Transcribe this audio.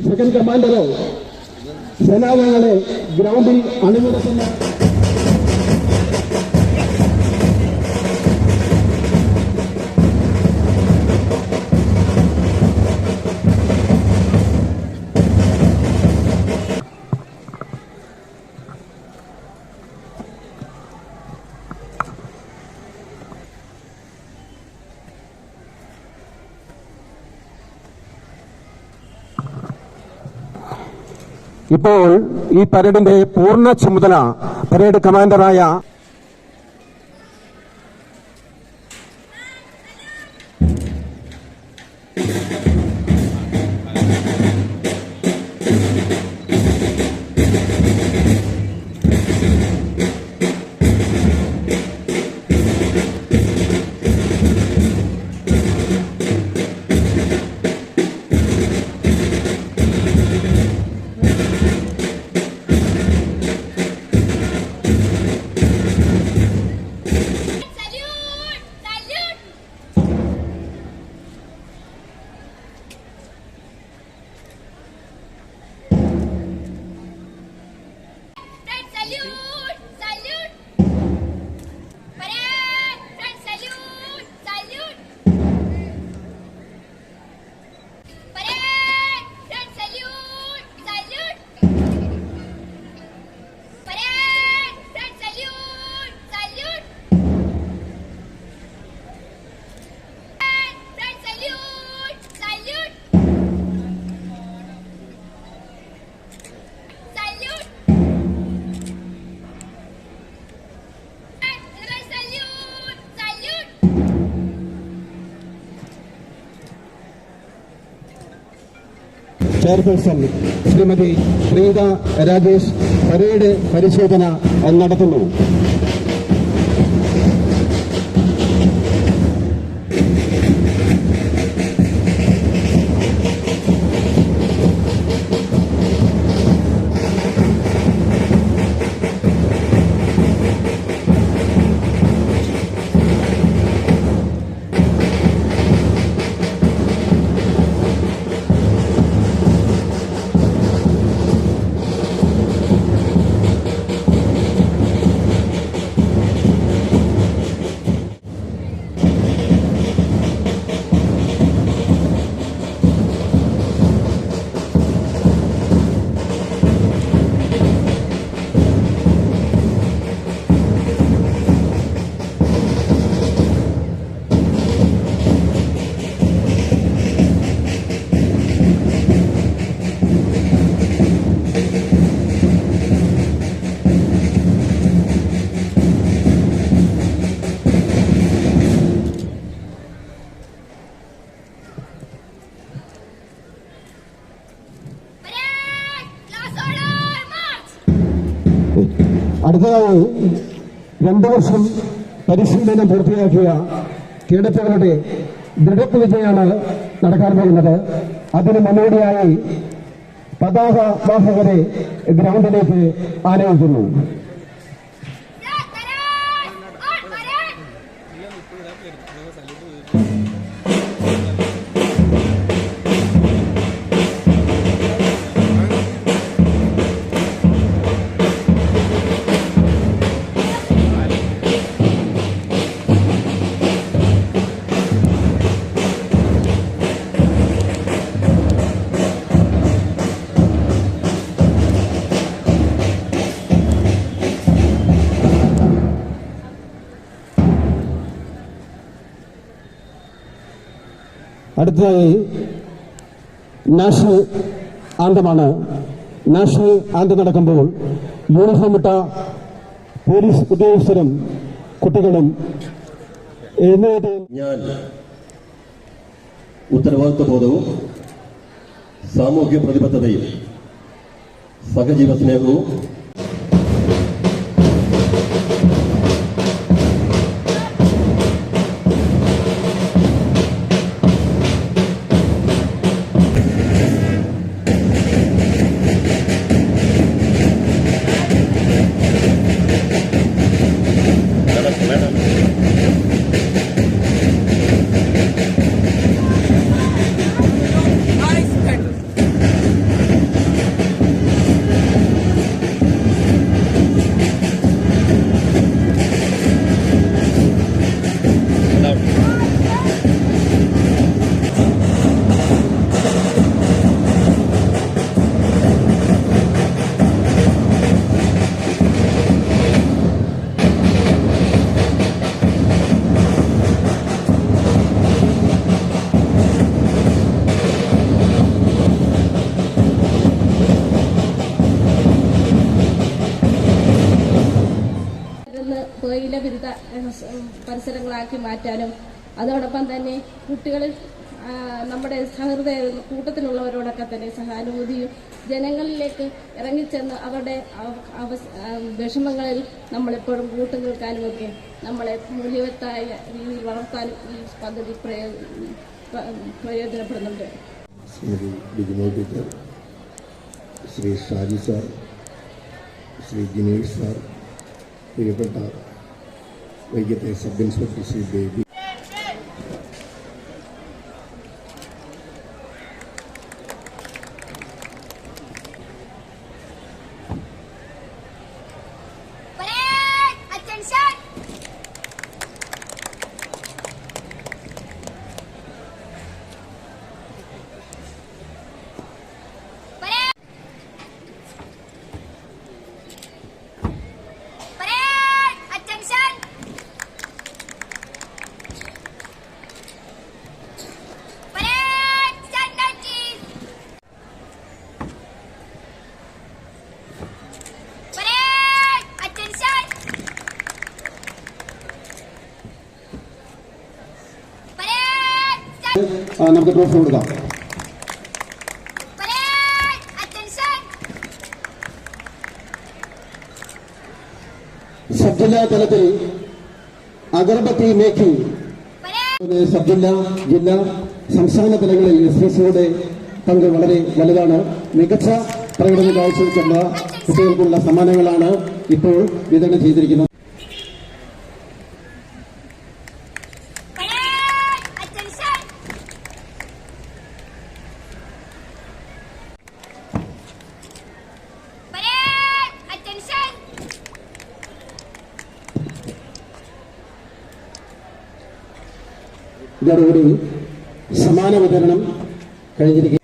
Second കമാൻഡറോ സേനാംഗങ്ങളെ ഗ്രൗണ്ടിൽ അണിനിരത്തുന്ന ഇപ്പോൾ ഈ പരേഡിന്റെ പൂർണ്ണ ചുമതല പരേഡ് കമാൻഡറായ ചെയർപേഴ്സൺ ശ്രീമതി ശ്രീത രാജേഷ് പരേഡ് പരിശോധന നടത്തുന്നു. അടുത്തതായി 2 വർഷം പരിശീലനം പൂർത്തിയാക്കിയ കേഡറ്റുകളുടെ ദൃഢവിജയാണ് നടക്കാൻ പോകുന്നത്. അതിന് മുന്നോടിയായി പതാക വാഹകരെ ഗ്രൗണ്ടിലേക്ക് ആനയിക്കുന്നു. അടുത്തതായി നാഷണൽ ആന്തമാണ്. നാഷണൽ ആന്തം നടക്കുമ്പോൾ യൂണിഫോം ഇട്ട പോലീസ് ഉദ്യോഗസ്ഥരും കുട്ടികളും എഴുന്നേറ്റ് ഞാൻ ഉത്തരവാദിത്വബോധവും സാമൂഹ്യ പ്രതിബദ്ധതയും സഹജീവ സ്നേഹവും പുകയില വിരുദ്ധ പരിസരങ്ങളാക്കി മാറ്റാനും അതോടൊപ്പം തന്നെ കുട്ടികളിൽ നമ്മുടെ സഹൃദയ കൂട്ടത്തിലുള്ളവരോടൊക്കെ തന്നെ സഹാനുഭൂതിയും ജനങ്ങളിലേക്ക് ഇറങ്ങിച്ചെന്ന് അവരുടെ വിഷമങ്ങളിൽ നമ്മളെപ്പോഴും കൂട്ടു നിൽക്കാനുമൊക്കെ നമ്മളെ മൂല്യവത്തായ രീതിയിൽ വളർത്താനും ഈ പദ്ധതി പ്രയോജനപ്പെടുന്നുണ്ട്. Shrimati Bijimol teacher, Shri Shaji sir, Shri Jinesh sir, പ്രിയപ്പെട്ട വൈകത്തെ സബ് ഇൻസ്പെക്ടർ ശ്രീ ബേബി, നമുക്ക് ട്രോഫി കൊടുക്കാം. സബ് ജില്ലാ തലത്തിൽ അഗർബത്തി മേക്കിംഗ് സബ് ജില്ലാ, ജില്ലാ, സംസ്ഥാന തലങ്ങളിൽ SSCയുടെ പങ്ക് വളരെ വലുതാണ്. മികച്ച പ്രകടനം കാഴ്ചവെച്ചുള്ള കുട്ടികൾക്കുള്ള സമ്മാനങ്ങളാണ് ഇപ്പോൾ വിതരണം ചെയ്തിരിക്കുന്നത്. ഇതോടുകൂടി സമ്മാന വിതരണം കഴിഞ്ഞിരിക്കുന്നു.